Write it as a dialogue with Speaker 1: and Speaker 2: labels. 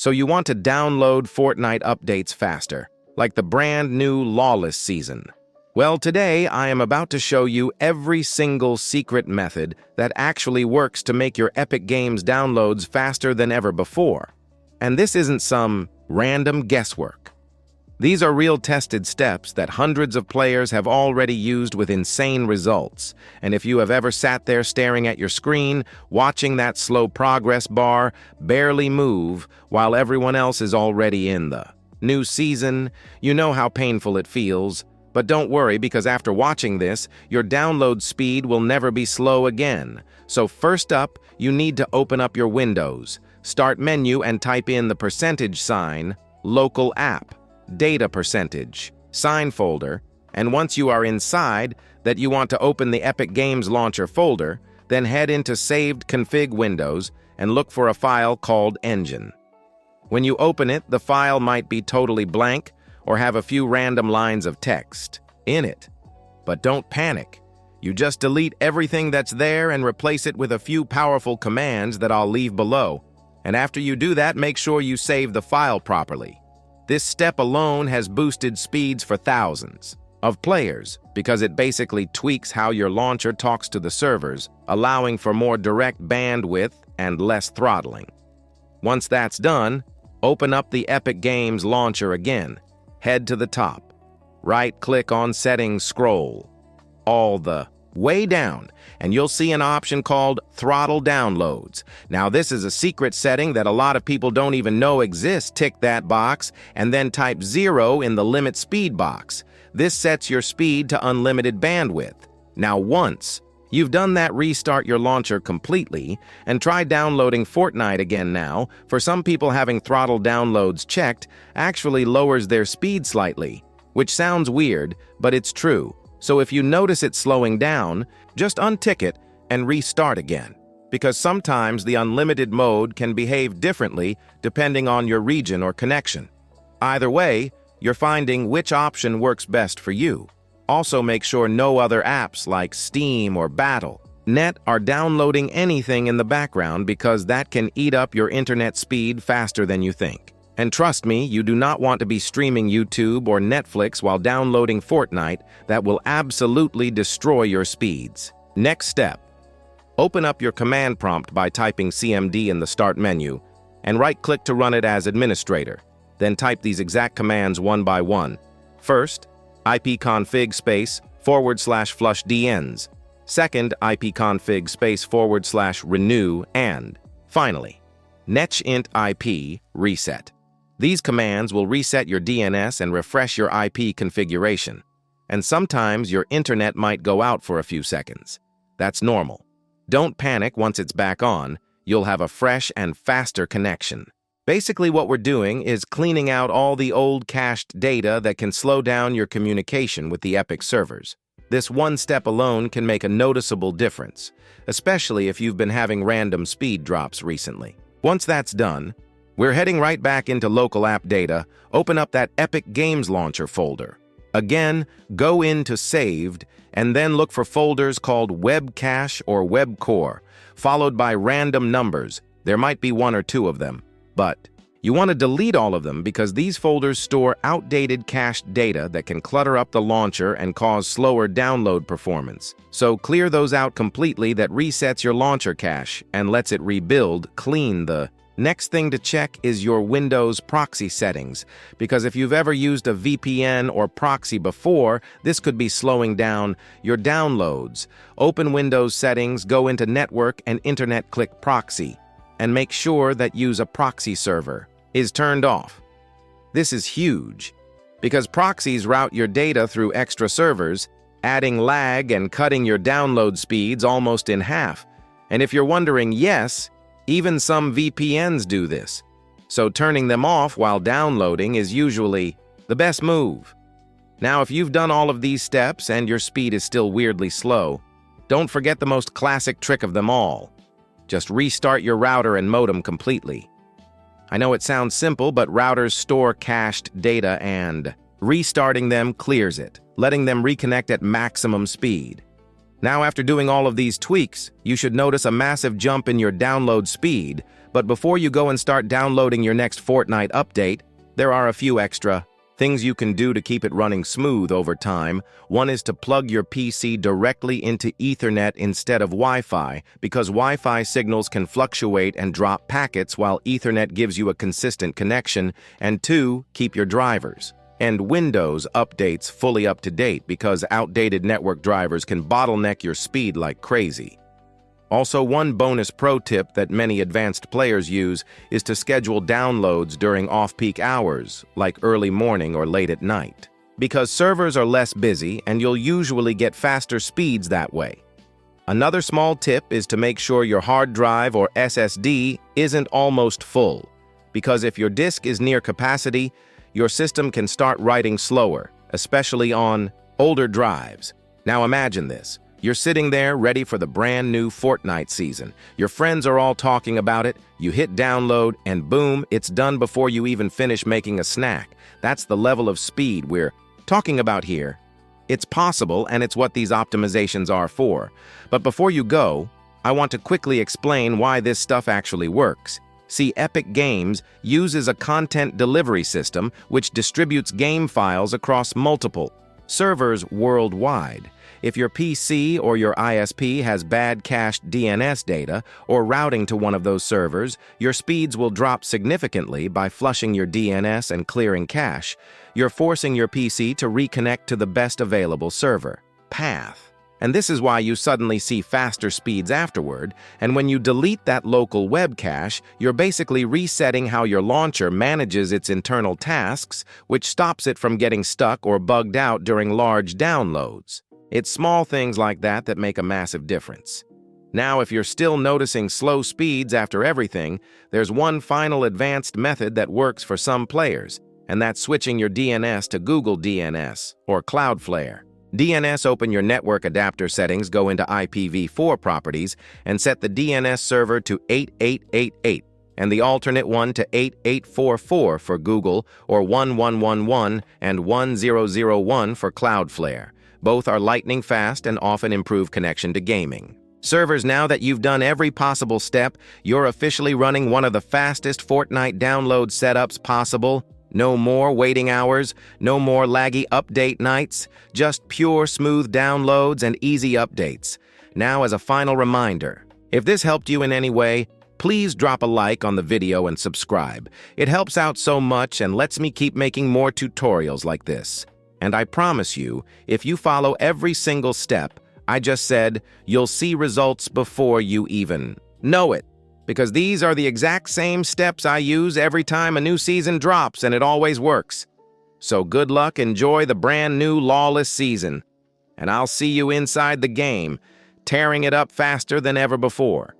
Speaker 1: So you want to download Fortnite updates faster, like the brand new Lawless season. Well, today I am about to show you every single secret method that actually works to make your Epic Games downloads faster than ever before. And this isn't some random guesswork. These are real tested steps that hundreds of players have already used with insane results. And if you have ever sat there staring at your screen, watching that slow progress bar barely move while everyone else is already in the new season, you know how painful it feels. But don't worry, because after watching this, your download speed will never be slow again. So first up, you need to open up your Windows, Start menu, and type in the %, local app, data %, sign folder, and once you are inside that you want to open the Epic Games Launcher folder, then head into Saved Config Windows and look for a file called Engine. When you open it, the file might be totally blank or have a few random lines of text in it. But don't panic. You just delete everything that's there and replace it with a few powerful commands that I'll leave below. And after you do that, make sure you save the file properly. This step alone has boosted speeds for thousands of players because it basically tweaks how your launcher talks to the servers, allowing for more direct bandwidth and less throttling. Once that's done, open up the Epic Games Launcher again. Head to the top. Right-click on Settings, scroll all the way down, and you'll see an option called Throttle Downloads. Now, this is a secret setting that a lot of people don't even know exists. Tick that box, and then type 0 in the limit speed box. This sets your speed to unlimited bandwidth. Now, once you've done that, restart your launcher completely and try downloading Fortnite again. Now, for some people, having throttle downloads checked actually lowers their speed slightly, which sounds weird, but it's true. So if you notice it slowing down, just untick it and restart again, because sometimes the unlimited mode can behave differently depending on your region or connection. Either way, you're finding which option works best for you. Also, make sure no other apps like Steam or Battle.net are downloading anything in the background, because that can eat up your internet speed faster than you think. And trust me, you do not want to be streaming YouTube or Netflix while downloading Fortnite. That will absolutely destroy your speeds. Next step. Open up your command prompt by typing CMD in the Start menu, and right-click to run it as administrator. Then type these exact commands one by one. First, ipconfig /flushdns. Second, ipconfig /renew, and finally, netint ip reset. These commands will reset your DNS and refresh your IP configuration. And sometimes your internet might go out for a few seconds. That's normal. Don't panic. Once it's back on, you'll have a fresh and faster connection. Basically, what we're doing is cleaning out all the old cached data that can slow down your communication with the Epic servers. This one step alone can make a noticeable difference, especially if you've been having random speed drops recently. Once that's done, we're heading right back into local app data. Open up that Epic Games Launcher folder. Again, go into Saved, and then look for folders called Web Cache or Web Core, followed by random numbers. There might be one or two of them, but you want to delete all of them, because these folders store outdated cached data that can clutter up the launcher and cause slower download performance. So clear those out completely. That resets your launcher cache and lets it rebuild clean. The next thing to check is your Windows proxy settings, because if you've ever used a VPN or proxy before, this could be slowing down your downloads. Open Windows settings, go into Network and Internet, click Proxy, and make sure that Use a Proxy Server is turned off. This is huge, because proxies route your data through extra servers, adding lag and cutting your download speeds almost in half. And if you're wondering, yes, even some VPNs do this. So turning them off while downloading is usually the best move. Now, if you've done all of these steps and your speed is still weirdly slow, don't forget the most classic trick of them all. Just restart your router and modem completely. I know it sounds simple, but routers store cached data, and restarting them clears it, letting them reconnect at maximum speed. Now, after doing all of these tweaks, you should notice a massive jump in your download speed, But before you go and start downloading your next Fortnite update, there are a few extra things you can do to keep it running smooth over time. One is to plug your PC directly into Ethernet instead of Wi-Fi, because Wi-Fi signals can fluctuate and drop packets while Ethernet gives you a consistent connection. And two, keep your drivers and Windows updates fully up to date, because outdated network drivers can bottleneck your speed like crazy. Also, one bonus pro tip that many advanced players use is to schedule downloads during off-peak hours, like early morning or late at night, because servers are less busy and you'll usually get faster speeds that way. Another small tip is to make sure your hard drive or SSD isn't almost full, because if your disk is near capacity, your system can start writing slower, especially on older drives. Now imagine this. You're sitting there ready for the brand new Fortnite season. Your friends are all talking about it, you hit download, and boom, it's done before you even finish making a snack. That's the level of speed we're talking about here. It's possible, and it's what these optimizations are for. But before you go, I want to quickly explain why this stuff actually works. See, Epic Games uses a content delivery system which distributes game files across multiple servers worldwide. If your PC or your ISP has bad cached DNS data or routing to one of those servers, your speeds will drop significantly by flushing your DNS and clearing cache. You're forcing your PC to reconnect to the best available server path. And this is why you suddenly see faster speeds afterward, and when you delete that local web cache, you're basically resetting how your launcher manages its internal tasks, which stops it from getting stuck or bugged out during large downloads. It's small things like that that make a massive difference. Now, if you're still noticing slow speeds after everything, there's one final advanced method that works for some players, and that's switching your DNS to Google DNS or Cloudflare. DNS, open your network adapter settings, go into IPv4 properties, and set the DNS server to 8888, and the alternate one to 8844 for Google, or 1111 and 1001 for Cloudflare. Both are lightning fast and often improve connection to gaming servers. Now that you've done every possible step, you're officially running one of the fastest Fortnite download setups possible. No more waiting hours, no more laggy update nights, just pure smooth downloads and easy updates. Now, as a final reminder, if this helped you in any way, please drop a like on the video and subscribe. It helps out so much and lets me keep making more tutorials like this. And I promise you, if you follow every single step I just said, you'll see results before you even know it. Because these are the exact same steps I use every time a new season drops, and it always works. So good luck, enjoy the brand new lawless season, and I'll see you inside the game, tearing it up faster than ever before.